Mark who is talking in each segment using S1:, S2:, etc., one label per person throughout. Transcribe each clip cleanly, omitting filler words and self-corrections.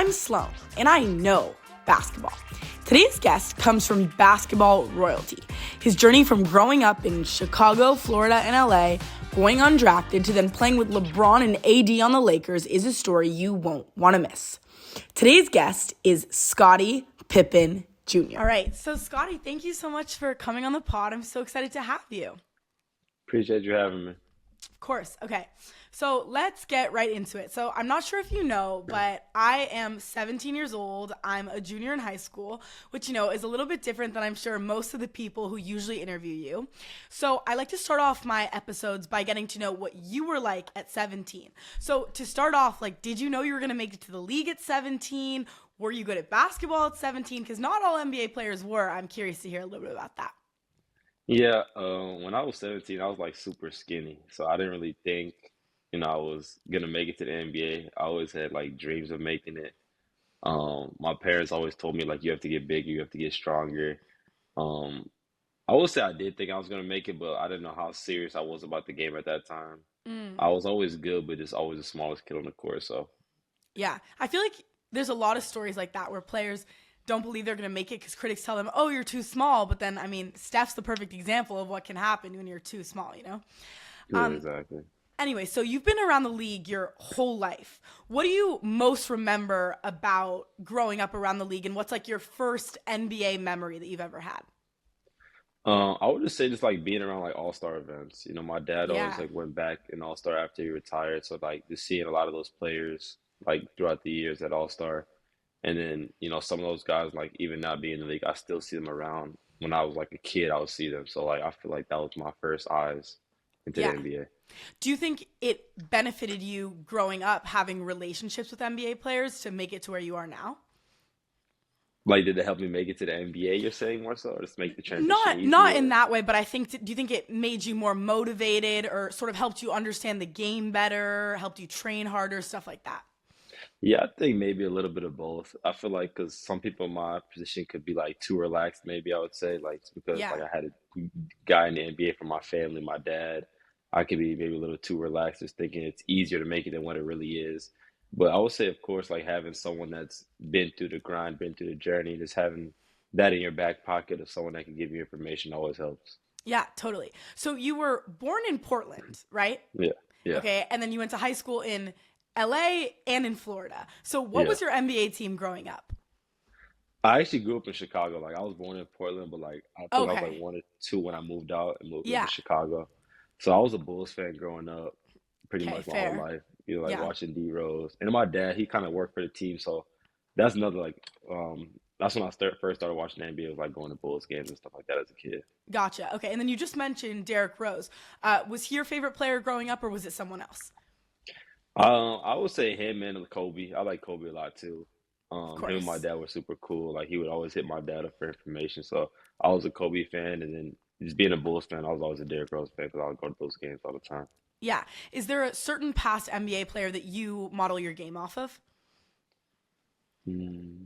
S1: I'm Sloane, and I know basketball. Today's guest comes from basketball royalty. His journey from growing up in Chicago, Florida, and LA, going undrafted, to then playing with LeBron and AD on the Lakers is a story you won't want to miss. Today's guest is Scotty Pippen Jr. All right, so Scotty, thank you so much for coming on the pod. I'm so excited to have you.
S2: Appreciate you having me.
S1: Of course. Okay. So let's get right into it. So I'm not sure if you know, but I am 17 years old. I'm a junior in high school, which, is a little bit different than I'm sure most of the people who usually interview you. So I like to start off my episodes by getting to know what you were like at 17. So to start off, did you know you were going to make it to the league at 17? Were you good at basketball at 17? Because not all NBA players were. I'm curious to hear a little bit about that.
S2: Yeah, when I was 17, I was super skinny, so I didn't really think, I was gonna make it to the NBA. I always had dreams of making it. My parents always told me you have to get bigger, you have to get stronger. Um, I would say I did think I was gonna make it, but I didn't know how serious I was about the game at that time.
S1: Mm.
S2: I was always good, but just always the smallest kid on the court. So
S1: Yeah. I feel like there's a lot of stories like that where players don't believe they're going to make it because critics tell them, oh, you're too small. But then, Steph's the perfect example of what can happen when you're too small.
S2: yeah, exactly.
S1: Anyway, so you've been around the league your whole life. What do you most remember about growing up around the league, and what's your first NBA memory that you've ever had?
S2: I would just say just being around all-star events. My dad always
S1: Yeah.
S2: went back in all-star after he retired, so just seeing a lot of those players throughout the years at all-star. And then, some of those guys, even not being in the league, I still see them around. When I was a kid, I would see them. So I feel like that was my first eyes into the
S1: Yeah.
S2: NBA.
S1: Do you think it benefited you growing up having relationships with NBA players to make it to where you are now?
S2: Did it help me make it to the NBA, you're saying more so, or just make the transition
S1: Not in
S2: easier?
S1: that way, but I think, do you think it made you more motivated or sort of helped you understand the game better, helped you train harder, stuff like that?
S2: Yeah, I think maybe a little bit of both. I feel like because some people in my position could be too relaxed, maybe I would say, it's because
S1: Yeah.
S2: I had a guy in the NBA from my family, my dad. I could be maybe a little too relaxed, just thinking it's easier to make it than what it really is. But I would say, of course, having someone that's been through the grind, been through the journey, just having that in your back pocket of someone that can give you information always helps.
S1: Yeah, totally. So you were born in Portland, right?
S2: Yeah, yeah,
S1: Okay, and then you went to high school in LA and in Florida. So what
S2: yeah.
S1: was your NBA team growing up?
S2: I actually grew up in Chicago. I was born in Portland, but I think I was
S1: Okay.
S2: one or two when I moved out and lived in
S1: Yeah.
S2: Chicago. So I was a Bulls fan growing up pretty
S1: Okay,
S2: much my whole
S1: fair.
S2: life.
S1: Yeah.
S2: Watching D Rose. And my dad, he kind of worked for the team, so that's another that's when I first started watching the NBA, was going to Bulls games and stuff like that as a kid.
S1: Gotcha. Okay, and then you just mentioned Derrick Rose. Was he your favorite player growing up, or was it someone else?
S2: I would say him and Kobe. I like Kobe a lot too.
S1: Of
S2: Him and my
S1: course.
S2: dad were super cool. He would always hit my dad up for information. So I was a Kobe fan, and then just being a Bulls fan, I was always a Derrick Rose fan because I would go to those games all the time.
S1: Yeah. Is there a certain past NBA player that you model your game off of?
S2: Hmm.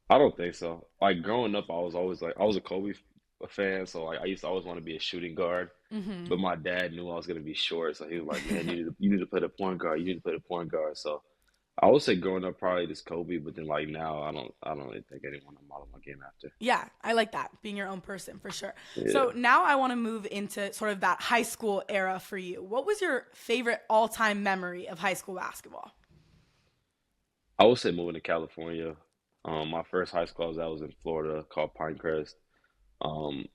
S2: I don't think so. Growing up, I was always I was a Kobe fan, so I used to always want to be a shooting guard.
S1: Mm-hmm.
S2: But my dad knew I was gonna be short, so he was like, "Man, you need to play the point guard. You need to play the point guard." So I would say growing up probably just Kobe, but then now I don't really think anyone I model my game after.
S1: Yeah, I like that, being your own person for sure. So
S2: Yeah,
S1: now I want to move into sort of that high school era for you. What was your favorite all-time memory of high school basketball?
S2: I would say moving to California. My first high school I was in Florida called Pinecrest. Um,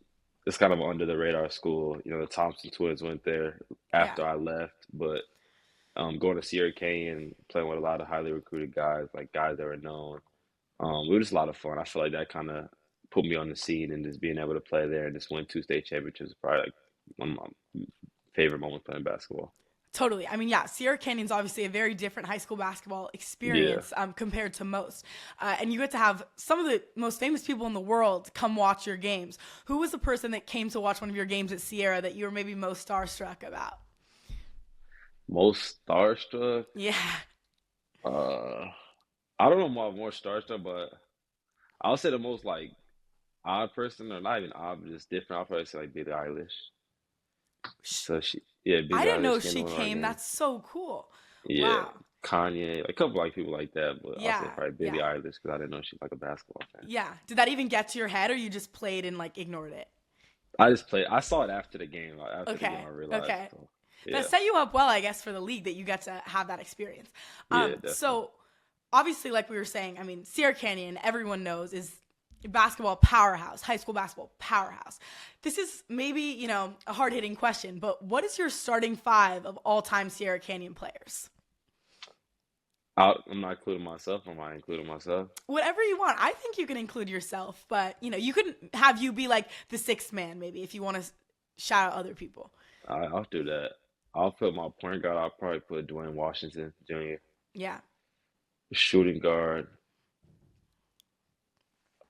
S2: it's kind of under the radar school. The Thompson twins went there
S1: Yeah.
S2: after I left, but going to Sierra Canyon, playing with a lot of highly recruited guys, guys that were known. It was just a lot of fun. I feel like that kind of put me on the scene, and just being able to play there and just win two state championships is probably one of my favorite moments playing basketball.
S1: Totally. Yeah, Sierra Canyon's obviously a very different high school basketball
S2: Yeah.
S1: experience compared to most. And you get to have some of the most famous people in the world come watch your games. Who was the person that came to watch one of your games at Sierra that you were maybe most starstruck about?
S2: Most starstruck?
S1: Yeah.
S2: Uh, I don't know about more starstruck, but I'll say the most odd person, or not even odd, but just different. I'll probably say Billie Eilish.
S1: Sh-
S2: So yeah,
S1: I
S2: Billie
S1: didn't know
S2: Eilish came to
S1: she
S2: one of our
S1: came.
S2: games.
S1: That's so cool.
S2: Yeah,
S1: Wow.
S2: Kanye, a couple like people like that, but also
S1: Yeah,
S2: probably Billie
S1: yeah,
S2: Eilish because I didn't know she's like a basketball fan.
S1: yeah. Did that even get to your head, or you just played and like ignored it?
S2: I just played. I saw it after the game. Like, after the game, I
S1: Okay,
S2: realized.
S1: okay.
S2: So
S1: That
S2: yeah,
S1: set you up well, I guess, for the league that you get to have that experience.
S2: yeah, definitely.
S1: So obviously, like we were saying, I mean, Sierra Canyon, everyone knows, is a basketball powerhouse, high school basketball powerhouse. This is maybe, a hard hitting question, but what is your starting five of all time Sierra Canyon players?
S2: I'm not including myself. Am I including myself?
S1: Whatever you want. I think you can include yourself, but you could have you be like the sixth man, maybe, if you want to shout out other people.
S2: I'll do that. I'll put my point guard. I'll probably put Dwayne Washington Jr.
S1: Yeah.
S2: Shooting guard.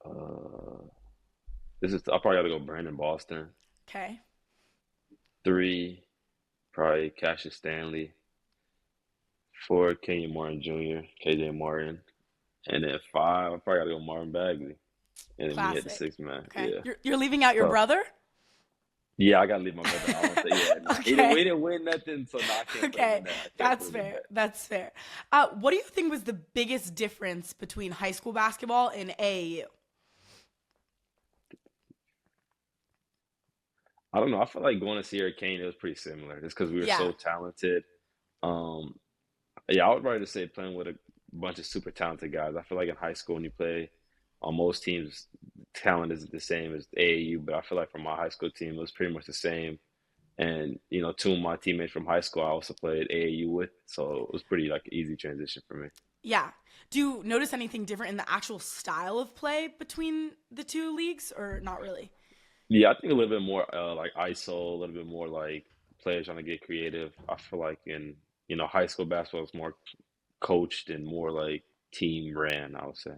S2: Uh, this is. I probably got to go Brandon Boston.
S1: Okay.
S2: Three, probably Cassius Stanley. Four, Kenyon Martin Jr., KJ Martin. And then five, I probably gotta go Marvin Bagley. And then me at the
S1: Classic.
S2: sixth man.
S1: Okay.
S2: Yeah.
S1: You're leaving out your
S2: So
S1: brother?
S2: yeah, I gotta leave my brother out. Yeah, no. We
S1: Okay.
S2: didn't win nothing, so no, I can't put him in
S1: Okay.
S2: that. I can't
S1: That's
S2: put him in
S1: fair.
S2: that.
S1: That's fair. What do you think was the biggest difference between high school basketball and AAU?
S2: I don't know. I feel like going to Sierra Kane, it was pretty similar, just because we were
S1: Yeah.
S2: so talented. Um, yeah, I would rather say playing with a bunch of super talented guys. I feel like in high school when you play on most teams, talent isn't the same as AAU, but I feel like for my high school team, it was pretty much the same. And two of my teammates from high school I also played AAU with, so it was pretty like an easy transition for me.
S1: Yeah. Do you notice anything different in the actual style of play between the two leagues or not really?
S2: Yeah, I think a little bit more like ISO, a little bit more like players trying to get creative. I feel like in high school basketball is more coached and more like team ran, I would say.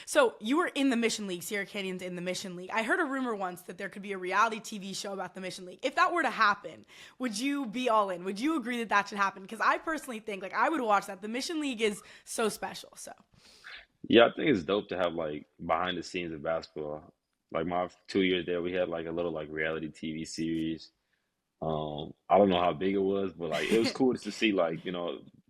S1: So you were in the Mission League, Sierra Canyon's in the Mission League. I heard a rumor once that there could be a reality TV show about the Mission League. If that were to happen, would you be all in? Would you agree that that should happen? Because I personally think like I would watch that. The Mission League is so special. So
S2: Yeah, I think it's dope to have like behind the scenes of basketball. Like my 2 years there, we had like a little like reality TV series. I don't know how big it was, but like it was cool just to see like,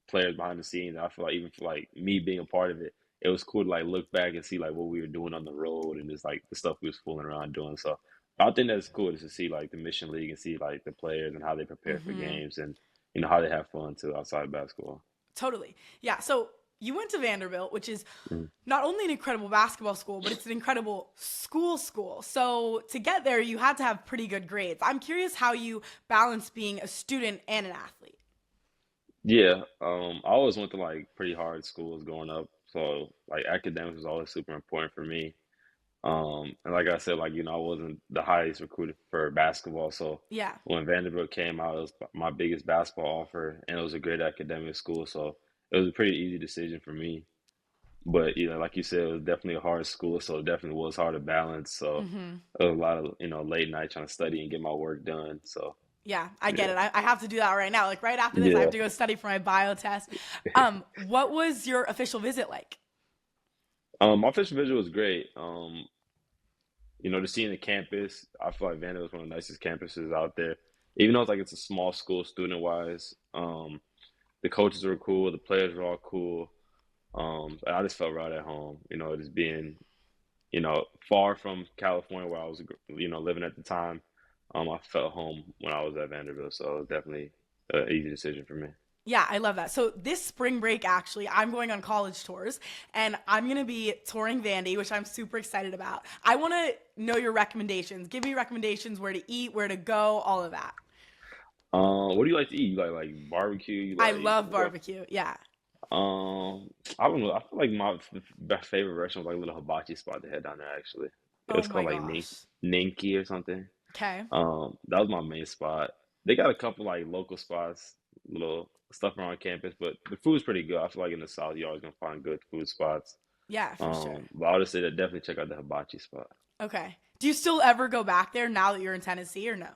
S2: players behind the scenes. I feel like even for like me being a part of it, it was cool to like look back and see like what we were doing on the road and just like the stuff we was fooling around doing. So I think that's cool just to see like the Mission League and see like the players and how they prepare for games and how they have fun too outside of basketball.
S1: totally. Yeah. So you went to Vanderbilt, which is
S2: Mm.
S1: not only an incredible basketball school, but it's an incredible school. So to get there, you had to have pretty good grades. I'm curious how you balance being a student and an athlete.
S2: Yeah, I always went to like pretty hard schools growing up, so like academics was always super important for me. And like I said, like, I wasn't the highest recruited for basketball. So
S1: Yeah.
S2: when Vanderbilt came out, it was my biggest basketball offer and it was a great academic school. So it was a pretty easy decision for me. But, like you said, it was definitely a hard school. So it definitely was hard to balance. So it was a lot of, late night trying to study and get my work done. So
S1: Yeah, I get
S2: yeah,
S1: it. I have to do that right now. Like right after this, I have
S2: yeah.
S1: to go study for my bio test. What was your official visit like?
S2: My official visit was great. To see the campus, I feel like Vanderbilt's one of the nicest campuses out there. Even though it's a small school student wise, the coaches were cool, the players were all cool. And I just felt right at home, just being, far from California where I was, living at the time. I felt home when I was at Vanderbilt, so it was definitely an easy decision for me.
S1: Yeah, I love that. So this spring break, actually, I'm going on college tours, and I'm gonna be touring Vandy, which I'm super excited about. I want to know your recommendations. Give me recommendations where to eat, where to go, all of that.
S2: What do you like to eat? You like barbecue? You
S1: I
S2: like
S1: love
S2: what?
S1: barbecue. Yeah.
S2: I don't know. I feel like my best favorite restaurant was like a little hibachi spot they had down there actually. It
S1: Oh
S2: was
S1: my
S2: called like
S1: gosh.
S2: Ninki or something.
S1: Okay.
S2: That was my main spot. They got a couple like local spots, little stuff around campus, but the food's pretty good. I feel like in the South you're always gonna find good food spots.
S1: Yeah, for sure.
S2: But I would say that definitely check out the hibachi spot.
S1: Okay. Do you still ever go back there now that you're in Tennessee or no?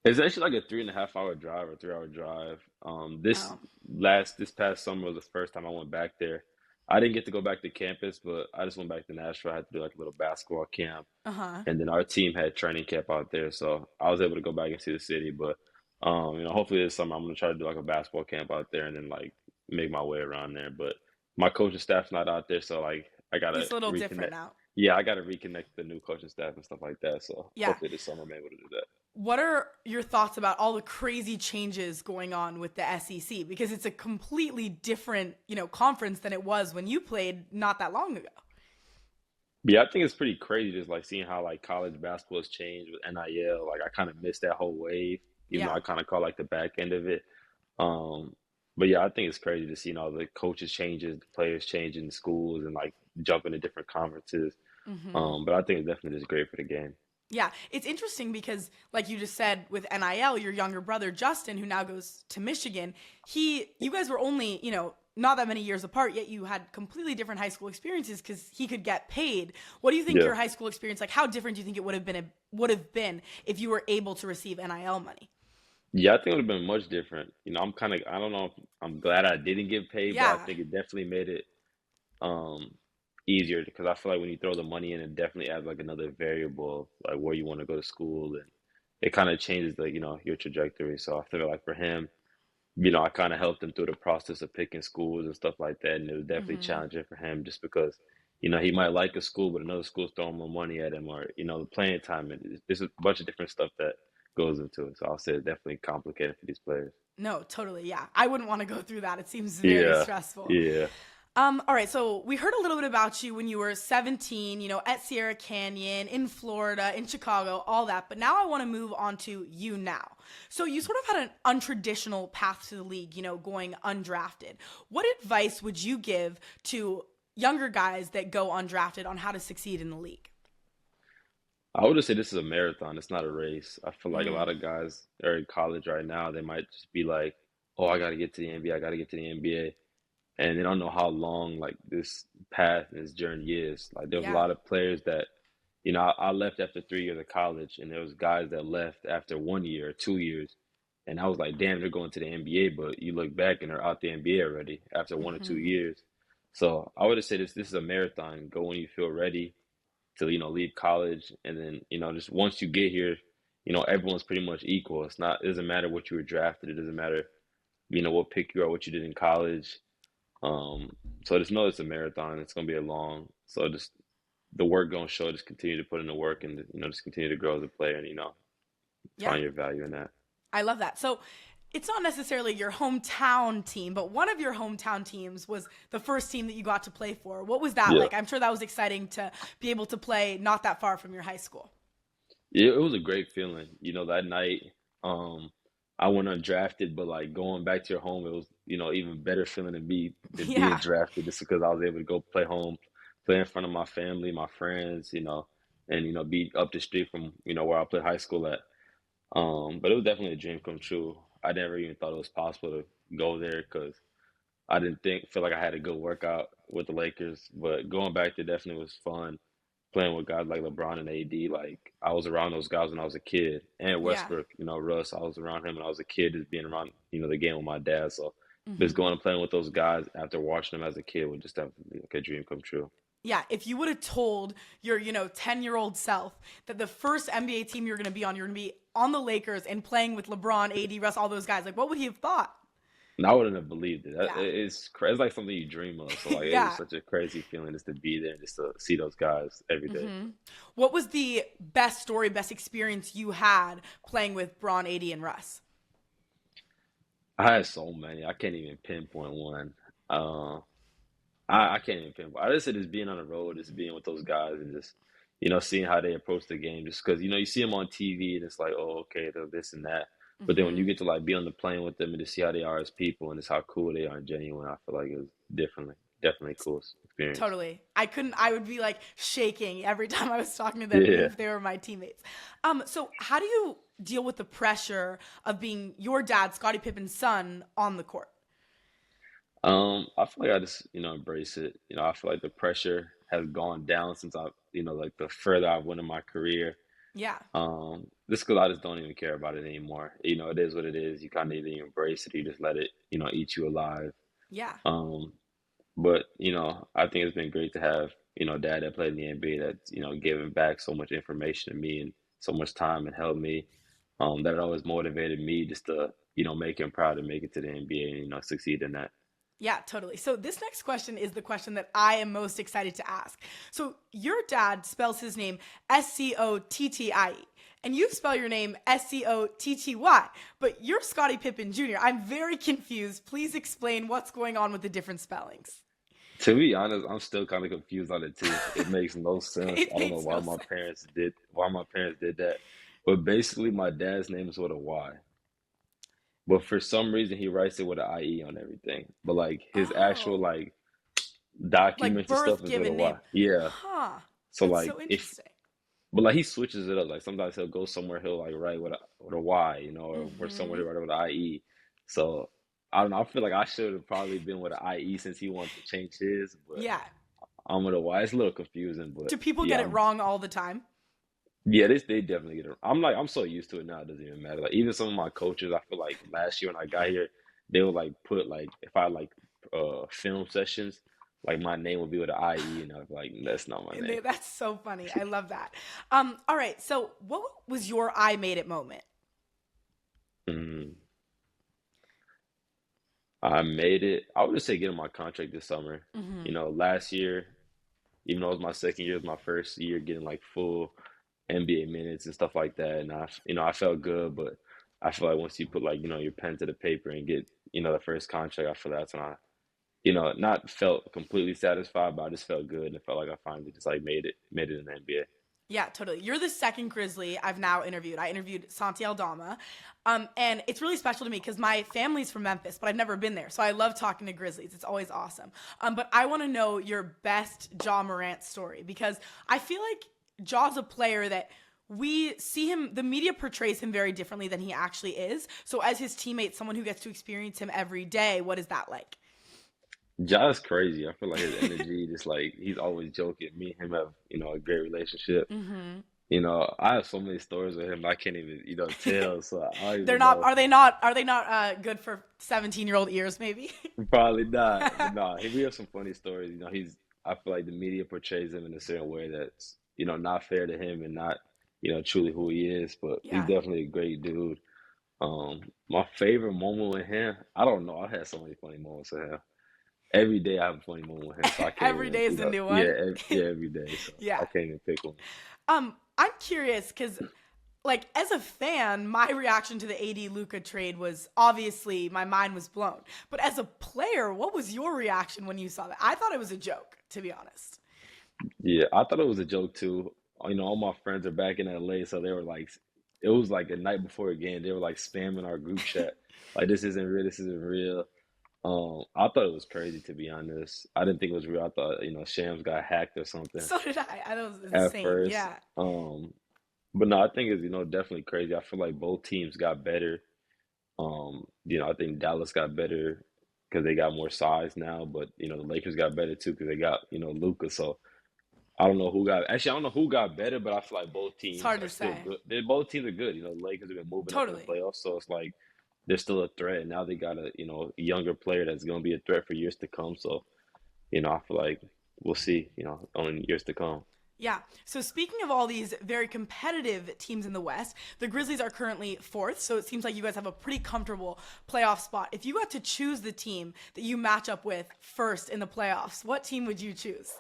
S2: It's actually like a 3.5 hour drive or 3 hour drive.
S1: Oh.
S2: This past summer was the first time I went back there. I didn't get to go back to campus, but I just went back to Nashville. I had to do like a little basketball camp,
S1: Uh-huh.
S2: and then our team had training camp out there, so I was able to go back into the city. But hopefully this summer I'm gonna try to do like a basketball camp out there, and then like make my way around there. But my coaching staff's not out there, so like I gotta
S1: It's a little different
S2: reconnect.
S1: now.
S2: Yeah, I gotta reconnect the new coaching staff and stuff like that. So
S1: Yeah.
S2: hopefully this summer I'm able to do that.
S1: What are your thoughts about all the crazy changes going on with the SEC? Because it's a completely different, conference than it was when you played not that long ago.
S2: Yeah, I think it's pretty crazy just like seeing how like college basketball has changed with NIL. Like I kind of missed that whole wave, even though
S1: Yeah.
S2: I kind of caught like the back end of it. Um, but yeah, I think it's crazy to see, the coaches changes, the players changing schools and like jumping to different conferences.
S1: Hmm.
S2: But I think it's definitely just great for the game.
S1: Yeah, it's interesting because, like you just said, with NIL, your younger brother Justin, who now goes to Michigan, you guys were only, not that many years apart, yet you had completely different high school experiences because he could get paid. What do you think
S2: Yeah.
S1: your high school experience, like, how different do you think it would have been if you were able to receive NIL money?
S2: Yeah, I think it would have been much different. I don't know if I'm glad I didn't get paid, but I
S1: Yeah.
S2: think it definitely made it um easier because I feel like when you throw the money in, it definitely adds like another variable, like where you want to go to school, and it kind of changes your trajectory. So I feel like for him, I kind of helped him through the process of picking schools and stuff like that, and it was definitely
S1: Hmm.
S2: challenging for him just because he might like a school, but another school's throwing more money at him, or the playing time, and there's a bunch of different stuff that goes into it. So I'll say it's definitely complicated for these players.
S1: No, totally. Yeah. I wouldn't want to go through that. It seems very
S2: Yeah,
S1: stressful.
S2: yeah,
S1: All right, so we heard a little bit about you when you were 17, at Sierra Canyon, in Florida, in Chicago, all that. But now I want to move on to you now. So you sort of had an untraditional path to the league, going undrafted. What advice would you give to younger guys that go undrafted on how to succeed in the league?
S2: I would just say this is a marathon. It's not a race. I feel like a lot
S1: Mm,
S2: of guys are in college right now. They might just be like, "Oh, I got to get to the NBA. I got to get to the NBA," and they don't know how long like this path and this journey is. Like there was a
S1: yeah.
S2: lot of players that, I left after 3 years of college, and there was guys that left after 1 year or 2 years, and I was like, damn, they're going to the NBA, but you look back and they're out the NBA already after 1 or 2 years. So I would have said this is a marathon. Go when you feel ready to leave college, and then just once you get here, everyone's pretty much equal. It doesn't matter what you were drafted. It doesn't matter what pick you are, what you did in college. um, so just know it's a marathon. It's gonna be a long. So just the work gonna show. Just continue to put in the work, and just continue to grow as a player, and
S1: Yeah.
S2: find your value in that.
S1: I love that. So it's not necessarily your hometown team, but one of your hometown teams was the first team that you got to play for. What was that
S2: Yeah,
S1: like? I'm sure that was exciting to be able to play not that far from your high school.
S2: it was a great feeling. That night, um, I went undrafted, but like going back to your home, it was even better feeling than being
S1: Yeah.
S2: drafted, just because I was able to go play home, play in front of my family, my friends, and be up the street from where I played high school at. But it was definitely a dream come true. I never even thought it was possible to go there because I didn't feel like I had a good workout with the Lakers. But going back there definitely was fun. Playing with guys like LeBron and AD, like I was around those guys when I was a kid, and
S1: Yeah.
S2: Westbrook, Russ, I was around him when I was a kid, just being around, the game with my dad. So just
S1: Hmm.
S2: going and playing with those guys after watching them as a kid would just have to be like a dream come true.
S1: Yeah. If you would have told your, 10-year-old self that the first NBA team you're going to be on the Lakers and playing with LeBron, AD, Russ, all those guys, like what would he have thought?
S2: And I wouldn't have believed it.
S1: Yeah.
S2: It's like something you dream of. So like it was
S1: Yeah.
S2: such a crazy feeling just to be there and just to see those guys every day.
S1: Hmm. What was the best story, best experience you had playing with Braun, AD, and Russ?
S2: I had so many. I can't even pinpoint one. Uh, I can't even pinpoint. I just said just being on the road, just being with those guys, and just seeing how they approach the game. Just because you see them on TV, and it's like, oh, okay, they're this and that. But then when you
S1: Hmm.
S2: get to like be on the plane with them and to see how they are as people and just how cool they are and genuine, I feel like it was definitely a cool experience.
S1: Totally. I would be like shaking every time I was talking to them, even
S2: Yeah.
S1: if they were my teammates. So how do you deal with the pressure of being your dad, Scottie Pippen's son, on the court?
S2: I feel like I just, embrace it. I feel like the pressure has gone down since like the further I've went in my career.
S1: Yeah.
S2: Just because I just don't even care about it anymore. It is what it is. You kind of either embrace it or you just let it, eat you alive.
S1: Yeah.
S2: Um, but, I think it's been great to have, dad that played in the NBA that's, given back so much information to me and so much time and helped me. That it always motivated me just to, make him proud to make it to the NBA and, succeed in that.
S1: Yeah, totally. So this next question is the question that I am most excited to ask. So your dad spells his name Scottie, and you spell your name Scotty, but you're Scotty Pippen Jr. I'm very confused. Please explain what's going on with the different spellings.
S2: To be honest, I'm still kind of confused on it too. It makes no sense.
S1: It
S2: I don't know
S1: makes
S2: why
S1: no
S2: my
S1: sense.
S2: parents did that. But basically, my dad's name is with a Y. But for some reason, he writes it with an IE on everything. But like his actual
S1: Oh,
S2: like
S1: like
S2: documents and stuff
S1: birth
S2: is with a
S1: given
S2: Y.
S1: name.
S2: Yeah.
S1: Huh.
S2: So
S1: That's
S2: like
S1: so
S2: if
S1: interesting.
S2: but like he switches it up. Like sometimes he'll go somewhere he'll like write with a Y, or somewhere
S1: Mm-hmm.
S2: he'll write it with an IE. So I don't know. I feel like I should have probably been with an IE since he wanted to change his, but
S1: Yeah.
S2: I'm with a Y. It's a little confusing, but
S1: Do people get
S2: yeah,
S1: it wrong all the time?
S2: yeah, they definitely get it. I'm so used to it now. It doesn't even matter. Like even some of my coaches, I feel like last year when I got here, they would like put like if I like film sessions, like my name would be with an IE, and I was like, that's not my
S1: And
S2: name.
S1: that's so funny. I love that. All right. So what was your I made it moment?
S2: Mm. I made it. I would just say getting my contract this summer.
S1: Mm-hmm.
S2: Last year, even though it was my second year, it was my first year getting like full NBA minutes and stuff like that. And I felt good, but I feel like once you put like, your pen to the paper and get, the first contract, I feel that's when not felt completely satisfied, but I just felt good and it felt like I finally just like made it in the NBA.
S1: Yeah, totally. You're the second Grizzly I've now interviewed. I interviewed Santi Aldama. And it's really special to me because my family's from Memphis, but I've never been there. So I love talking to Grizzlies. It's always awesome. But I want to know your best Ja Morant story because I feel like Ja's a player that we see him, the media portrays him very differently than he actually is. So as his teammate, someone who gets to experience him every day, what is that like?
S2: Ja's crazy. I feel like his energy, just like he's always joking. Me and him have, a great relationship.
S1: Mm-hmm.
S2: I have so many stories with him I can't even, tell. So I don't
S1: They're
S2: even
S1: not.
S2: know.
S1: Are they not good for 17-year-old ears? Maybe.
S2: Probably not. But no, we have some funny stories. I feel like the media portrays him in a certain way that's, not fair to him and not, truly who he is. But he's
S1: Yeah.
S2: definitely a great dude. My favorite moment with him, I don't know. I've had so many funny moments with him. Every day I have a funny moment with him, so I can't
S1: Every
S2: even,
S1: day is a new
S2: yeah,
S1: one.
S2: yeah, every day. So I
S1: Yeah.
S2: can't even pick one.
S1: I'm curious because, like, as a fan, my reaction to the AD Luca trade was obviously my mind was blown. But as a player, what was your reaction when you saw that? I thought it was a joke, to be honest.
S2: Yeah, I thought it was a joke too. All my friends are back in LA, so they were like, it was like the night before a game. They were like spamming our group chat, like this isn't real, this isn't real. I thought it was crazy to be honest. I didn't think it was real. I thought Shams got hacked or something
S1: So did I. I thought it was
S2: at
S1: insane.
S2: first.
S1: Yeah.
S2: But no, I think it's definitely crazy. I feel like both teams got better. I think Dallas got better because they got more size now, but the Lakers got better too because they got Luca. So I don't know who got actually I don't know who got better, but I feel like both
S1: It's
S2: teams
S1: hard
S2: are
S1: to
S2: still
S1: say.
S2: good. Both teams are good. The Lakers have been moving up in the
S1: Totally.
S2: playoffs, so it's like they're still a threat. And now they got a younger player that's going to be a threat for years to come. So I feel like we'll see. On years to come.
S1: Yeah. So speaking of all these very competitive teams in the West, the Grizzlies are currently fourth. So it seems like you guys have a pretty comfortable playoff spot. If you got to choose the team that you match up with first in the playoffs, what team would you choose?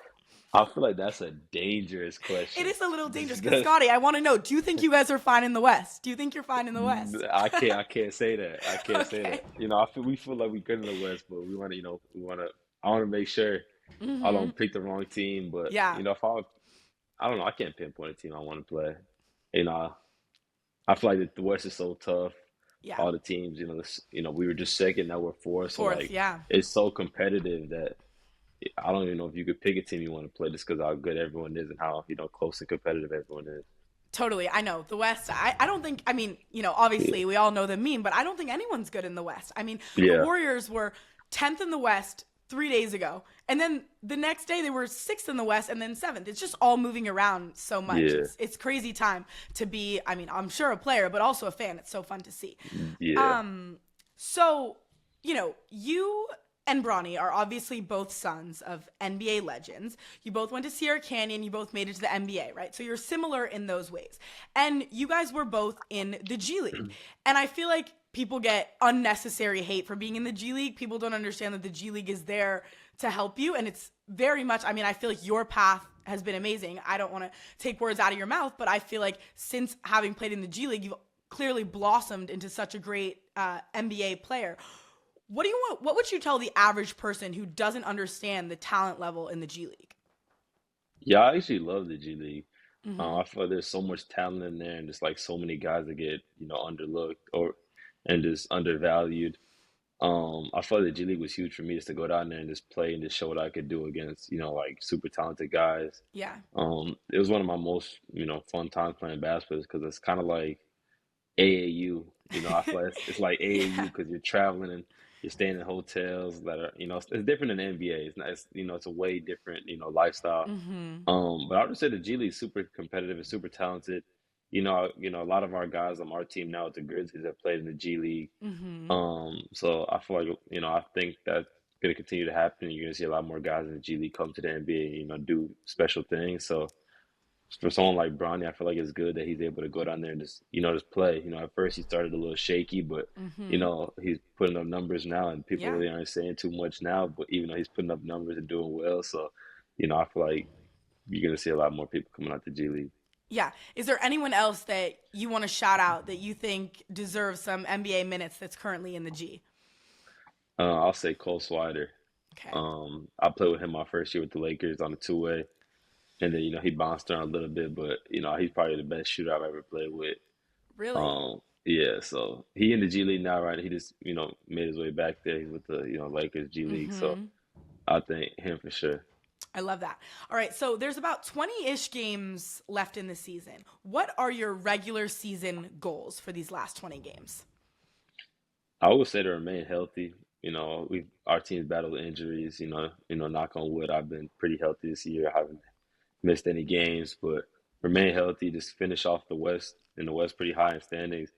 S2: I feel like that's a dangerous
S1: It
S2: question.
S1: is a little dangerous because,
S2: That's,
S1: Scotty, I want to know, do you think you guys are fine in the West? Do you think you're fine in the West?
S2: I can't say that. I can't say
S1: Okay.
S2: that. We feel like we good in the West, but we want to I want to make sure I
S1: Mm-hmm.
S2: don't pick the wrong team. But
S1: Yeah.
S2: if I don't know. I can't pinpoint a team I want to play. You know, I feel like the West is so tough.
S1: Yeah.
S2: All the teams, we were just second, now we're fourth. So
S1: Fourth.
S2: like,
S1: Yeah.
S2: it's so competitive that I don't even know if you could pick a team you want to play just because how good everyone is and how close and competitive everyone is.
S1: Totally. I know. The West, I don't think, I mean,
S2: Yeah,
S1: obviously we all know the meme, but I don't think anyone's good in the West. I mean, the
S2: yeah,
S1: Warriors were 10th in the West 3 days ago. And then the next day they were sixth in the West and then seventh. It's just all moving around so much.
S2: yeah,
S1: It's crazy time to be, I mean, I'm sure a player, but also a fan. It's so fun to see.
S2: yeah.
S1: Um, so, you and Bronny are obviously both sons of NBA legends. You both went to Sierra Canyon. You both made it to the NBA, right? So you're similar in those ways. And you guys were both in the G League. And I feel like people get unnecessary hate for being in the G League. People don't understand that the G League is there to help you. And it's very much, I mean, I feel like your path has been amazing. I don't want to take words out of your mouth, but I feel like since having played in the G League, you've clearly blossomed into such a great NBA player. What would you tell the average person who doesn't understand the talent level in the G League?
S2: Yeah, I actually love the G League.
S1: Mm-hmm.
S2: I feel like there's so much talent in there, and just like so many guys that get underlooked or and just undervalued. I feel like the G League was huge for me just to go down there and just play and just show what I could do against like super talented guys.
S1: Yeah.
S2: It was one of my most fun times playing basketball because it's kind of like AAU. I feel like it's like AAU
S1: Yeah.
S2: because you're traveling and you're staying in hotels that are it's different than NBA. It's not it's a way different lifestyle.
S1: Mm-hmm.
S2: But I would say the G League is super competitive and super talented. A lot of our guys on our team now at the Grizzlies have played in the G League.
S1: Mm-hmm.
S2: So I feel like I think that's going to continue to happen. You're going to see a lot more guys in the G League come to the NBA, do special things. So for someone like Bronny, I feel like it's good that he's able to go down there and just play. At first he started a little shaky, but
S1: Mm-hmm.
S2: he's putting up numbers now, and people
S1: Yeah.
S2: really aren't saying too much now. But even though he's putting up numbers and doing well, so I feel like you're gonna see a lot more people coming out the G League.
S1: Yeah. Is there anyone else that you want to shout out that you think deserves some NBA minutes that's currently in the G?
S2: I'll say Cole Swider.
S1: Okay.
S2: I played with him my first year with the Lakers on a two-way, and then he bounced around a little bit, but he's probably the best shooter I've ever played with.
S1: Really?
S2: Yeah, so he in the G League now, right? He just made his way back there. He's with the Lakers G League, so
S1: Mm-hmm.
S2: I think him for sure.
S1: I love that. All right, so there's about 20-ish games left in the season. What are your regular season goals for these last 20 games?
S2: I would say to remain healthy. We our team's battled injuries. Knock on wood, I've been pretty healthy this year. I haven't missed any games, but remain healthy. Just finish off the West pretty high in standings.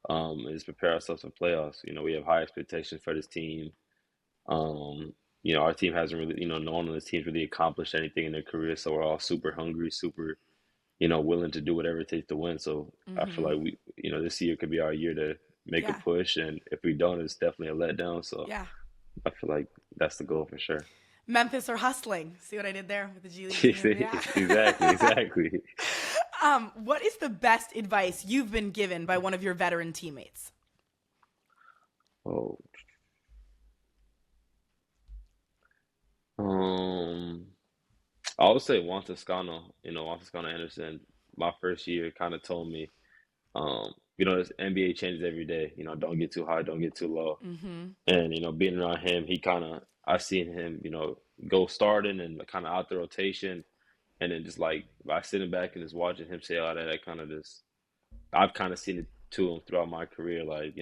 S2: And just prepare ourselves for playoffs. We have high expectations for this team. Our team hasn't really, no one on this team's really accomplished anything in their career, so we're all super hungry, super, willing to do whatever it takes to win. So I feel
S1: Mm-hmm.
S2: like this year could be our year to make a
S1: Yeah,
S2: push, and if we don't, it's definitely a letdown. So
S1: yeah.
S2: I feel like that's the goal for sure.
S1: Memphis are hustling. See what I did there with the G League team? Yeah.
S2: Exactly, exactly.
S1: What is the best advice you've been given by one of your veteran teammates?
S2: Oh, um, I would say Juan Toscano. Juan Toscano Anderson. My first year kind of told me, this NBA changes every day. Don't get too high, don't get too low.
S1: Mm-hmm.
S2: And being around him, I seen him, go starting and kind of out the rotation, and then just like by sitting back and just watching him say all that, I kind of just I've kind of seen it to him throughout my career. Like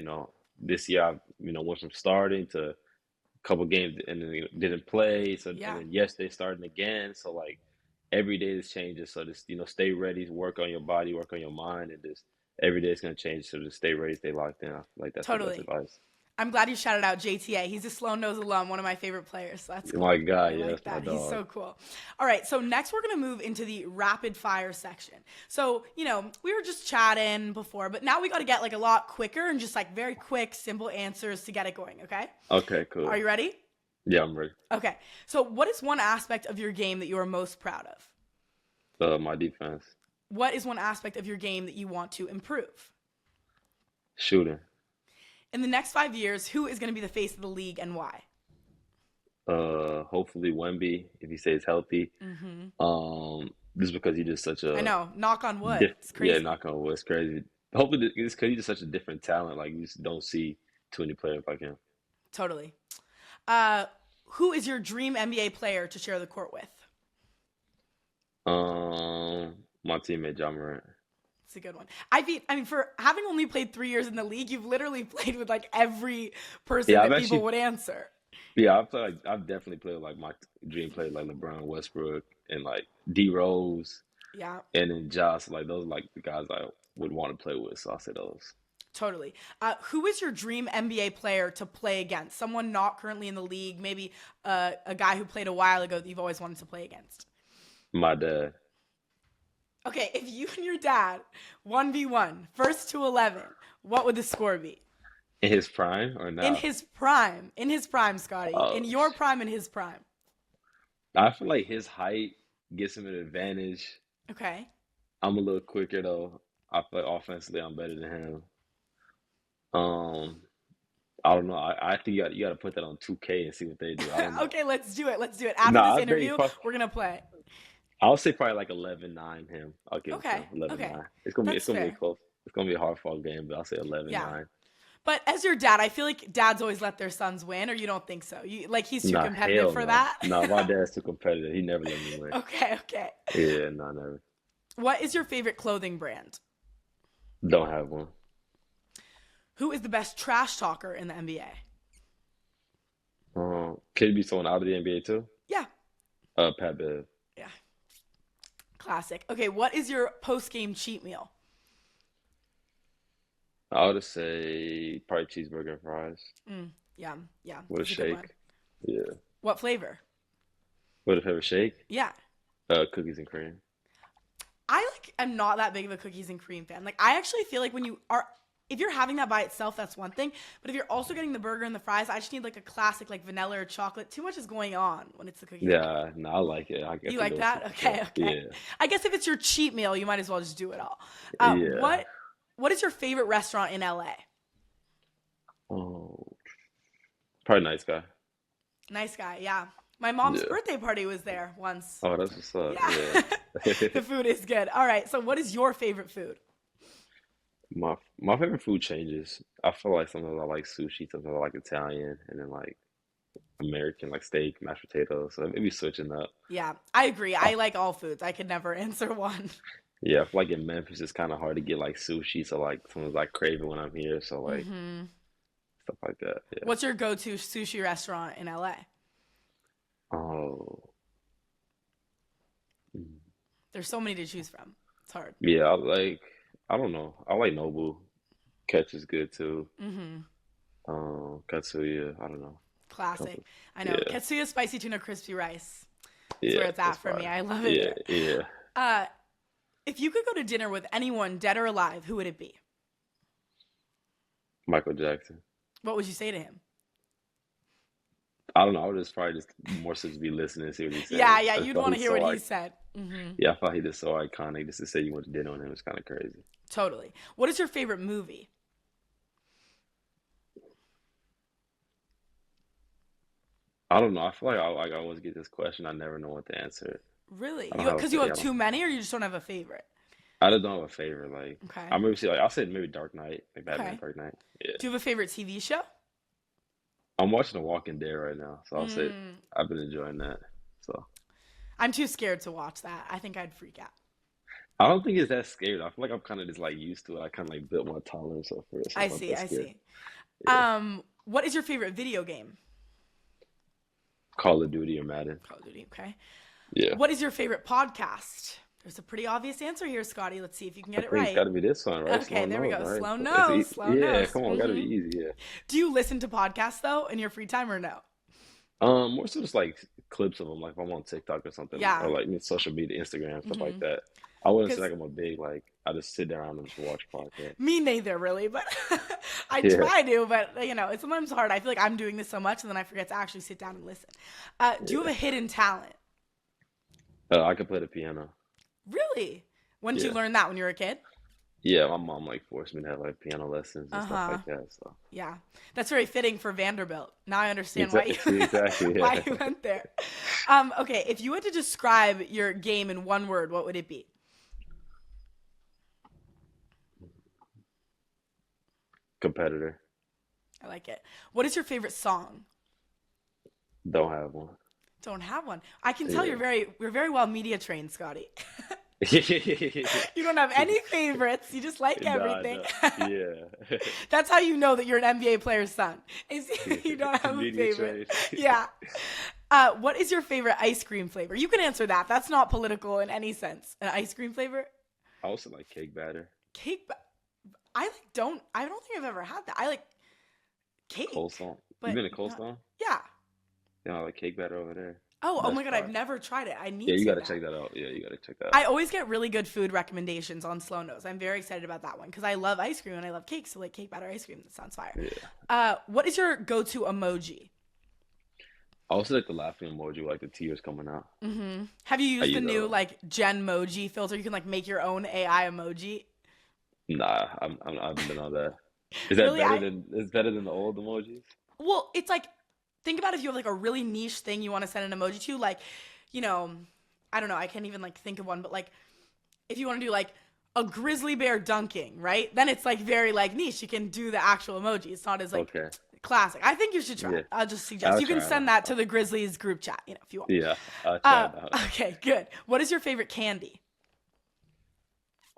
S2: this year I've went from starting to a couple games and then didn't play. So and
S1: Yeah,
S2: then yesterday starting again. So like every day is changes. So just stay ready, work on your body, work on your mind, and just every day is gonna change. So just stay ready, stay locked in. I feel like that's the best
S1: totally.
S2: advice.
S1: I'm glad you shouted out JTA. He's a Sloane Knows alum, one of my favorite players. So that's
S2: My
S1: cool.
S2: God,
S1: I
S2: yeah,
S1: like
S2: that's my
S1: that. He's
S2: dog.
S1: so cool. All right, so next we're going to move into the rapid fire section. So, we were just chatting before, but now we got to get like a lot quicker and just like very quick, simple answers to get it going, okay?
S2: Okay,
S1: Are
S2: cool.
S1: you ready?
S2: Yeah, I'm ready.
S1: Okay. So, what is one aspect of your game that you are most proud of?
S2: My defense,
S1: What is one aspect of your game that you want to improve?
S2: shooting.
S1: In the next 5 years, who is going to be the face of the league and why?
S2: Hopefully Wemby if he stays healthy.
S1: Mm-hmm.
S2: Just because he just such
S1: I
S2: a
S1: know. Knock on wood.
S2: diff.
S1: It's
S2: Yeah,
S1: crazy.
S2: knock on wood, it's crazy. Hopefully, it's because he's just such a different talent. Like you just don't see too many players like him.
S1: Totally. Uh, who is your dream NBA player to share the court with?
S2: My teammate John Morant.
S1: It's a good one. I mean, for having only played 3 years in the league, you've literally played with like every person
S2: Yeah, I've
S1: that people
S2: actually
S1: would answer.
S2: yeah, I've definitely played with like my dream players like LeBron, Westbrook, and like D Rose,
S1: Yeah,
S2: and then Josh. Like those are, like the guys I would want to play with. So I'll say those.
S1: totally. Who is your dream NBA player to play against? Someone not currently in the league, maybe a guy who played a while ago that you've always wanted to play against.
S2: My dad.
S1: Okay, if you and your dad 1v1, first to 11, what would the score be?
S2: In his prime or
S1: In
S2: now?
S1: his prime. In his prime, Scotty. In
S2: Oh,
S1: your prime, in his prime.
S2: I feel like his height gives him an advantage.
S1: Okay.
S2: I'm a little quicker though. I feel like offensively I'm better than him. Um, I don't know. I think you got to put that on 2K and see what they do. I don't know.
S1: Okay, let's do it. Let's do it.
S2: No,
S1: After this
S2: I bet you
S1: interview,
S2: probably,
S1: we're gonna play.
S2: I'll say probably like 11-9 him. I'll give it to him.
S1: Okay.
S2: Eleven
S1: Okay.
S2: nine. It's
S1: That's
S2: gonna be a
S1: fair.
S2: close. It's gonna be a hard fought game, but I'll say eleven
S1: Yeah.
S2: nine.
S1: But as your dad, I feel like dads always let their sons win, or you don't think so? You like he's too
S2: Nah,
S1: competitive
S2: hell
S1: for
S2: no.
S1: that?
S2: No, my dad's too competitive. He never let me win.
S1: Okay, okay.
S2: Yeah, no, never.
S1: What is your favorite clothing brand?
S2: Don't have one.
S1: Who is the best trash talker in the NBA?
S2: Could it be someone out of the NBA too?
S1: Yeah.
S2: Pat Bev.
S1: Yeah. Classic. Okay, what is your post-game cheat meal?
S2: I would say probably cheeseburger and fries
S1: Yeah, yeah.
S2: with a
S1: That's a good one.
S2: shake. Yeah.
S1: What flavor?
S2: With a favorite shake?
S1: Yeah.
S2: Cookies and cream.
S1: I like am not that big of a cookies and cream fan. Like I actually feel like when you are if you're having that by itself, that's one thing. But if you're also getting the burger and the fries, I just need like a classic like vanilla or chocolate. Too much is going on when it's the cookies and cream.
S2: Yeah, no, I like it. I guess
S1: You
S2: it
S1: like
S2: goes
S1: that?
S2: for
S1: Okay,
S2: sure.
S1: okay.
S2: Yeah.
S1: I guess if it's your cheat meal, you might as well just do it all.
S2: Yeah.
S1: What is your favorite restaurant in LA?
S2: Oh, probably nice guy.
S1: Nice guy, yeah. My mom's
S2: Yeah.
S1: birthday party was there once.
S2: Oh, that's what's up.
S1: Yeah.
S2: Yeah.
S1: The food is good. All right, so what is your favorite food?
S2: My favorite food changes. I feel like sometimes I like sushi, sometimes I like Italian, and then like American, like steak, mashed potatoes. So maybe switching up.
S1: Yeah, I agree.
S2: I,
S1: I like all foods. I could never answer one.
S2: yeah, I feel like in Memphis it's kind of hard to get like sushi, so like sometimes I crave it when I'm here. So like
S1: Hmm.
S2: stuff like that. Yeah.
S1: What's your go-to sushi restaurant in LA?
S2: Oh, mm.
S1: There's so many to choose from. It's hard.
S2: Yeah. I don't know. I like Nobu. Catch is good too.
S1: Hmm.
S2: Katsuya. I don't know.
S1: Classic.
S2: Couple.
S1: I know.
S2: Yeah.
S1: Katsuya spicy tuna crispy rice. That's
S2: Yeah.
S1: where it's at
S2: That's
S1: for me.
S2: fire.
S1: I love it
S2: Yeah.
S1: here.
S2: Yeah.
S1: Uh, if you could go to dinner with anyone, dead or alive, who would it be?
S2: Michael Jackson.
S1: What would you say to him?
S2: I don't know. I would just probably just more so just be listening, see what he's
S1: Yeah,
S2: saying.
S1: yeah,
S2: I just
S1: you'd
S2: thought
S1: want to
S2: he's
S1: hear
S2: so
S1: what he
S2: like,
S1: said. Hmm.
S2: yeah, I thought he just so iconic. Just to say you went to dinner with him was kind of crazy.
S1: Totally. What is your favorite movie?
S2: I don't know. I feel like I always get this question. I never know what to answer.
S1: Really?
S2: I don't
S1: You
S2: have a
S1: because you have
S2: I
S1: too
S2: don't.
S1: many, or you just don't have a favorite?
S2: I just don't have a favorite. Like
S1: Okay.
S2: I maybe see like I'll say maybe Dark Knight, like Batman
S1: Okay.
S2: Dark Knight. Yeah.
S1: Do you have a favorite TV show?
S2: I'm watching The Walking Dead right now, so I'll say
S1: Mm,
S2: I've been enjoying that. So
S1: I'm too scared to watch that. I think I'd freak out.
S2: I don't think it's that scary. I feel like I'm kind of just like used to it. I kind of like built my tolerance up for it, so
S1: I
S2: it's not
S1: see.
S2: that
S1: I
S2: scary.
S1: see.
S2: Yeah.
S1: What is your favorite video game?
S2: Call of Duty or Madden.
S1: Call of Duty. Okay.
S2: Yeah.
S1: What is your favorite podcast? There's a pretty obvious answer here, Scotty. Let's see if you can
S2: I
S1: get it
S2: think it's
S1: right.
S2: got to be this one, right?
S1: Okay,
S2: Sloane
S1: there we
S2: Knows,
S1: go.
S2: right?
S1: Sloane
S2: It's
S1: knows. Sloane
S2: yeah,
S1: knows.
S2: come on, got to be easy, yeah.
S1: Do you listen to podcasts though in your free time or no?
S2: More so just like clips of them, like if I'm on TikTok or something, or
S1: Yeah.
S2: like social media, Instagram, stuff like
S1: Mm-hmm.
S2: that. I wouldn't say
S1: Because
S2: like I'm a big like I just sit down and just watch podcasts.
S1: me neither, really, but I
S2: Yeah,
S1: try to. But it's sometimes hard. I feel like I'm doing this so much, and then I forget to actually sit down and listen. Do you have
S2: yeah.
S1: a hidden talent?
S2: I could play the piano.
S1: Really? When did you
S2: Yeah,
S1: learn that? When you were a kid?
S2: yeah. My mom like forced me to have like piano lessons and
S1: Uh
S2: stuff
S1: huh.
S2: like that. So
S1: Yeah, that's very fitting for Vanderbilt. Now I understand why
S2: exactly,
S1: you
S2: see, exactly,
S1: why
S2: yeah.
S1: you went there. Okay, if you had to describe your game in one word, what would it be?
S2: Competitor.
S1: I like it. What is your favorite song?
S2: Don't have one.
S1: Don't have one. I can tell
S2: Yeah.
S1: you're very well media trained, Scotty.
S2: Nah,
S1: You don't have any favorites. You just like everything.
S2: no. Yeah.
S1: That's how you know that you're an NBA player's son. Is you don't have a
S2: Media
S1: favorite.
S2: trade.
S1: Yeah. What is your favorite ice cream flavor? You can answer that. That's not political in any sense. An ice cream flavor?
S2: I also like cake batter,
S1: Cake. I don't think I've ever had that. I like cake,
S2: coleslaw. You
S1: but
S2: been to
S1: not.
S2: coleslaw?
S1: Yeah.
S2: Yeah, I like cake batter over there.
S1: Oh
S2: That's
S1: my God, I've
S2: fire.
S1: never tried it. I
S2: Yeah,
S1: need
S2: you
S1: to
S2: gotta
S1: now.
S2: check that out. Yeah, you gotta check that
S1: I
S2: out.
S1: always get really good food recommendations on Slow Knows. I'm very excited about that one because I love ice cream and I love cake. So like cake batter ice cream, that sounds fire.
S2: Yeah.
S1: What is your go-to emoji?
S2: I also like the laughing emoji, like the tears coming out.
S1: Have you
S2: I
S1: used the
S2: use that a
S1: new
S2: lot.
S1: like Genmoji filter? You can like make your own AI emoji.
S2: Nah, I haven't been on that. Is that
S1: Really,
S2: better than? It's better than the old emojis?
S1: well, it's like, think about if you have like a really niche thing you want to send an emoji to, like, you know, I don't know, I can't even like think of one, but like if you want to do like a grizzly bear dunking, right? Then it's like very like niche. You can do the actual emoji. It's not as like
S2: Okay.
S1: classic. I think you should try
S2: Yeah,
S1: it. I'll just suggest
S2: I'll
S1: you can
S2: try it
S1: send
S2: out.
S1: that to the Grizzlies group chat, if you want.
S2: Yeah, I'll try it out.
S1: Okay, good. What is your favorite candy?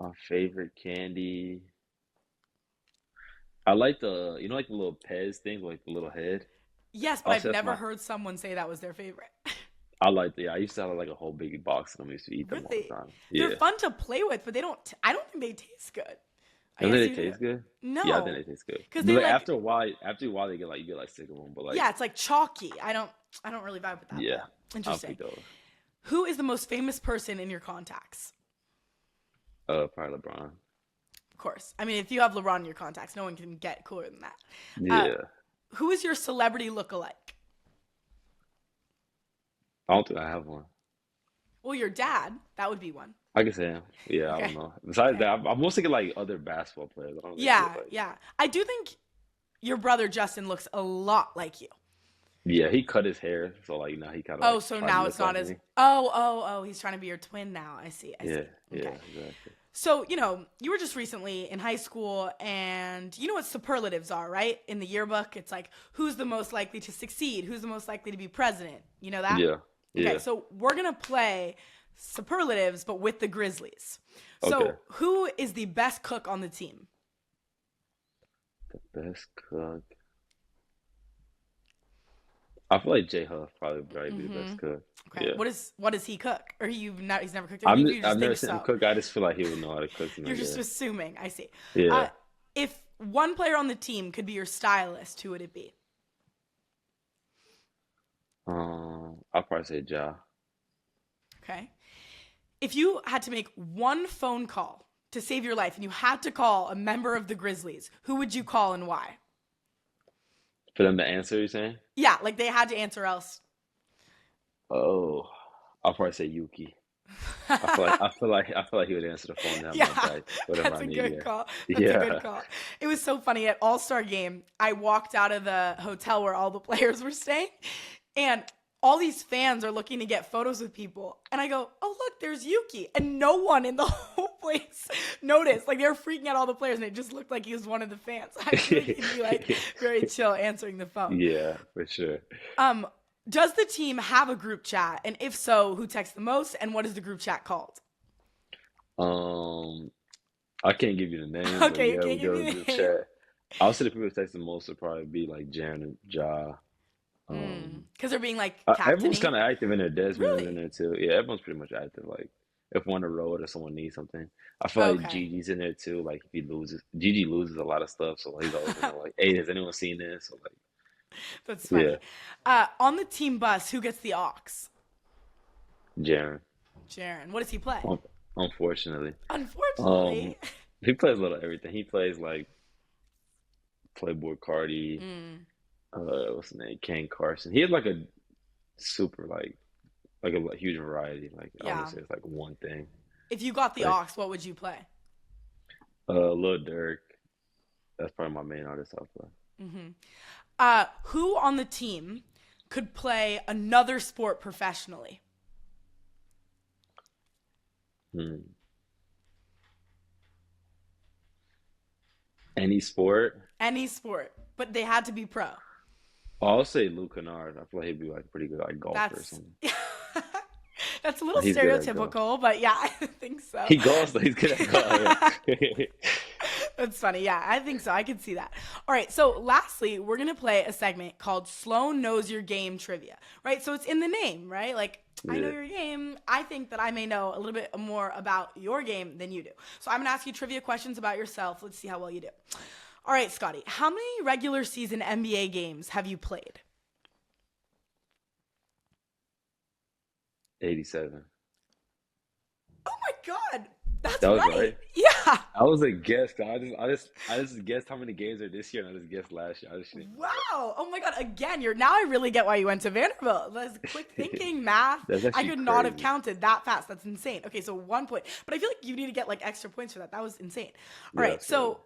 S2: My favorite candy. I like like the little Pez thing, like the little head.
S1: Yes, but
S2: I'll
S1: I've
S2: say that's
S1: never
S2: my.
S1: heard someone say that was their favorite.
S2: I like the. I used to have like a whole big box of them. I used to eat them all the
S1: Really?
S2: time.
S1: They're
S2: Yeah.
S1: fun to play with, but they don't, I don't think they taste good. I
S2: And
S1: guess
S2: then they
S1: you do.
S2: taste good. Yeah, I think
S1: No,
S2: they taste good.
S1: because
S2: But
S1: they
S2: like
S1: like,
S2: after a while, they get like you get like sick of them. But like,
S1: yeah, it's like chalky. I don't really vibe with that,
S2: yeah,
S1: but
S2: I'll
S1: interesting.
S2: pick those.
S1: Who is the most famous person in your contacts?
S2: Probably LeBron.
S1: Of course. I mean, if you have LeBron in your contacts, no one can get cooler than that. Uh,
S2: Yeah,
S1: who is your celebrity lookalike?
S2: I don't think I have one.
S1: Well, your dad. That would be one.
S2: I can say him. Yeah, I don't
S1: Okay.
S2: know. Besides
S1: Okay.
S2: that, I'm mostly thinking like other basketball players. I don't really get
S1: Yeah,
S2: like.
S1: yeah. I do think your brother Justin looks a lot like you.
S2: Yeah, he cut his hair, so like now he kind of
S1: Oh,
S2: like
S1: so
S2: trying to
S1: now it's
S2: look
S1: not
S2: like
S1: as.
S2: me.
S1: Oh. He's trying to be your twin now. I see. I
S2: Yeah,
S1: see.
S2: yeah,
S1: Okay.
S2: exactly.
S1: So, you were just recently in high school, and you know what superlatives are, right? In the yearbook, it's like, who's the most likely to succeed? Who's the most likely to be president? You know that?
S2: Yeah,
S1: Okay,
S2: yeah.
S1: so we're going to play superlatives, but with the Grizzlies.
S2: Okay.
S1: So, who is the best cook on the team?
S2: The best cook. I feel like J Huff probably be the best cook.
S1: Okay,
S2: Yeah.
S1: what does he cook? Or he's never cooked, or you
S2: I've
S1: just
S2: never
S1: think
S2: seen him
S1: so?
S2: cook. I just feel like he would know how to cook
S1: You're
S2: something.
S1: just
S2: Yeah.
S1: assuming. I see. Uh,
S2: Yeah.
S1: if one player on the team could be your stylist, who would it be?
S2: I'll probably say Ja.
S1: Okay. If you had to make one phone call to save your life and you had to call a member of the Grizzlies, who would you call and why?
S2: For them to answer, you saying?
S1: Yeah, like they had to answer else.
S2: Oh, I'll probably say Yuki. I feel like he would answer the phone and have my
S1: Yeah,
S2: back, whatever
S1: that's
S2: I
S1: a
S2: need.
S1: good
S2: Yeah.
S1: call. That's a good
S2: Yeah.
S1: call. It was so funny at All-Star game. I walked out of the hotel where all the players were staying, and all these fans are looking to get photos with people. And I go, oh, look, there's Yuki. And no one in the whole place noticed. Like, they were freaking out all the players, and it just looked like he was one of the fans. I feel like he'd be, like, very chill answering the phone.
S2: Yeah, for sure.
S1: Does the team have a group chat? And if so, who texts the most? And what is the group chat called?
S2: Um, I can't give you the name, but
S1: Okay, you
S2: yeah, we
S1: can't give
S2: go
S1: me
S2: to
S1: the
S2: the
S1: name.
S2: chat. I'll say the people who text the most would probably be like Jaren and Ja.
S1: Because they're being, like,
S2: Everyone's
S1: captainy.
S2: kind of active in there. Desmond is in
S1: Really?
S2: there too. Yeah, everyone's pretty much active. Like if we're on the road or someone needs something, I feel like
S1: Okay.
S2: Gigi's in there too. Like if he loses, Gigi loses a lot of stuff, so he's always in there. Like, hey, has anyone seen this? So like,
S1: That's
S2: yeah,
S1: funny. On the team bus, who gets the aux?
S2: Jaren.
S1: Jaron. What does he play?
S2: Un- Unfortunately, um,
S1: Unfortunately.
S2: he plays a little everything. He plays like Playboy Cardi. What's his name? Kane Carson. He has like a super like a huge variety. Like I wouldn't
S1: Yeah.
S2: say it's like one thing.
S1: If you got the
S2: Like
S1: aux, what would you play?
S2: Lil Durk. That's probably my main artist I'll play.
S1: Who on the team could play another sport professionally?
S2: Hmm. Any sport?
S1: Any sport, but they had to be pro.
S2: I'll say Luke Kennard. I feel like he'd be like pretty good like golfer or
S1: That's
S2: something.
S1: that's a little
S2: He's good at golf.
S1: stereotypical, but yeah, I think so.
S2: He golfs, though. He's good at golf. Yeah.
S1: That's funny. Yeah, I think so. I can see that. All right. So, lastly, we're going to play a segment called Sloane Knows Your Game Trivia, right? So, it's in the name, right? Like, I know
S2: Yeah.
S1: your game. I think that I may know a little bit more about your game than you do. So, I'm going to ask you trivia questions about yourself. Let's see how well you do. All right, Scotty, how many regular season NBA games have you played?
S2: 87.
S1: Oh my God, that's
S2: That was
S1: right.
S2: right.
S1: Yeah.
S2: I was a guess. 'Cause I just guessed how many games are this year, and I just guessed last year. I just didn't know.
S1: Wow. Oh my God. Again, now I really get why you went to Vanderbilt. That's quick thinking, math.
S2: That's
S1: I
S2: actually
S1: could not have
S2: crazy.
S1: counted that fast. That's insane. Okay, so 1 point. But I feel like you need to get like extra points for that. That was insane. All
S2: Yeah,
S1: right.
S2: that's crazy.
S1: So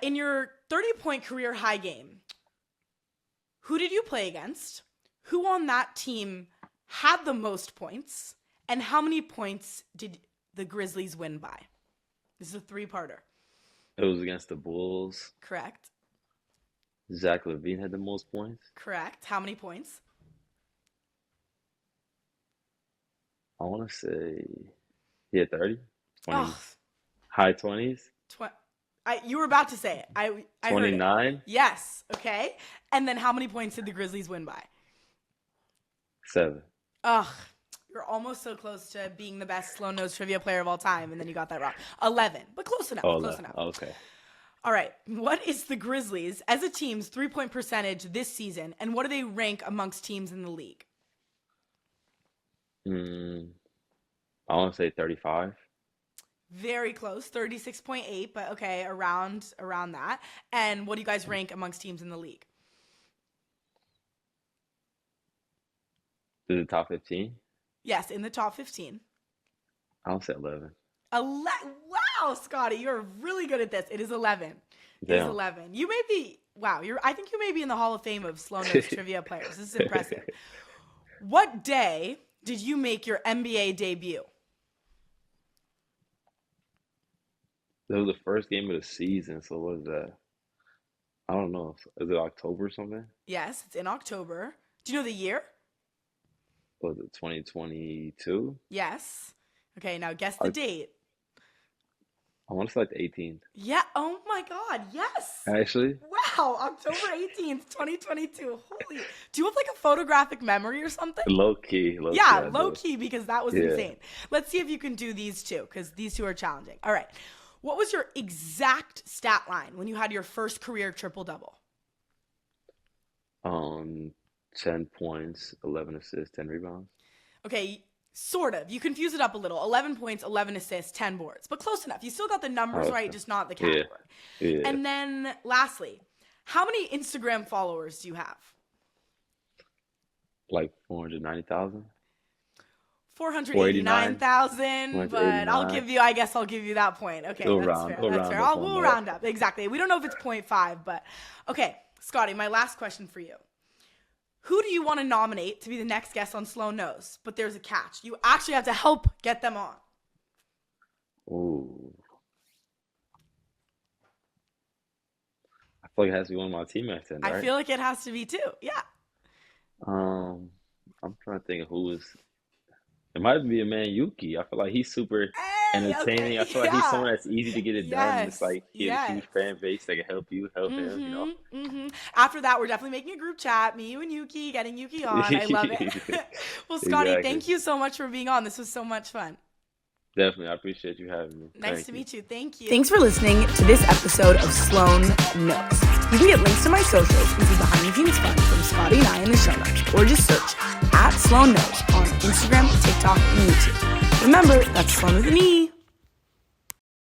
S1: in your 30-point career high game, who did you play against? Who on that team had the most points? And how many points did the Grizzlies win by? This is a three-parter.
S2: It was against the Bulls.
S1: Correct.
S2: Zach LaVine had the most points.
S1: Correct. How many points?
S2: I want to say he had 30, 20,
S1: Oh,
S2: high 20s,
S1: you were about to say it. I heard it.
S2: 29,
S1: Yes. Okay. And then how many points did the Grizzlies win by?
S2: 7.
S1: Ugh. You're almost so close to being the best Sloane Knows trivia player of all time, and then you got that wrong. 11, but close enough.
S2: Oh,
S1: Close enough.
S2: okay.
S1: All right. What is the Grizzlies as a team's 3-point percentage this season, and what do they rank amongst teams in the league?
S2: I want to say 35.
S1: Very close, 36.8, but okay, around that. And what do you guys rank amongst teams in the league?
S2: To the top 15.
S1: Yes, in the top 15.
S2: I want to say 11.
S1: Wow, Scotty, you're really good at this. It is 11. It is
S2: Damn.
S1: 11. You may be, wow, I think you may be in the Hall of Fame of Sloane Knows trivia players. This is impressive. What day did you make your NBA debut?
S2: That was the first game of the season. So what is that? I don't know. Is it October or something?
S1: Yes, it's in October. Do you know the year?
S2: Was it 2022?
S1: Yes. Okay, now guess the date.
S2: I want to say like the 18th.
S1: Yeah. Oh my God. Yes.
S2: Actually,
S1: Wow. October 18th, 2022. Holy. Do you have like a photographic memory or something?
S2: low key.
S1: Yeah,
S2: I
S1: low
S2: do.
S1: key, because that was
S2: Yeah.
S1: insane. Let's see if you can do these two, because these two are challenging. All right. What was your exact stat line when you had your first career triple-double?
S2: 10 points, 11 assists, 10 rebounds.
S1: Okay, sort of. You confuse it up a little. 11 points, 11 assists, 10 boards. But close enough. You still got the numbers right,
S2: Okay.
S1: just not the
S2: Yeah.
S1: category.
S2: Yeah.
S1: And then lastly, how many Instagram followers do you have?
S2: Like 490,000.
S1: 489,000, but I guess I'll give you that point. Okay,
S2: We'll
S1: that's
S2: round-
S1: fair.
S2: we'll
S1: That's
S2: round
S1: fair.
S2: up on
S1: We'll
S2: that.
S1: round up. Exactly. We don't know if it's 0.5, but okay. Scotty, my last question for you. Who do you want to nominate to be the next guest on Sloane Knows? But there's a catch. You actually have to help get them on.
S2: Ooh. I feel like it has to be one of my teammates then,
S1: I
S2: right?
S1: feel like it has to be too. Yeah.
S2: I'm trying to think of who is. It might be a man Yuki. I feel like he's super
S1: Hey,
S2: entertaining.
S1: okay,
S2: I feel like he's
S1: yeah.
S2: someone that's easy to get it done. And it's
S1: Yes,
S2: like he has a
S1: yes.
S2: huge fan base that can help you, help him, you know.
S1: After that, we're definitely making a group chat. Me, you, and Yuki, getting Yuki on. I love it. Well, Scotty,
S2: Exactly.
S1: thank you so much for being on. This was so much fun.
S2: Definitely, I appreciate you having me.
S1: Nice
S2: Thank
S1: to
S2: you.
S1: meet you. Thank you. Thanks for listening to this episode of Sloane Knows. You can get links to my socials and see behind the scenes fun from Scotty and I in the show notes, or just search @Sloane Knows on Instagram, TikTok, and YouTube. Remember, that's Sloane with an E.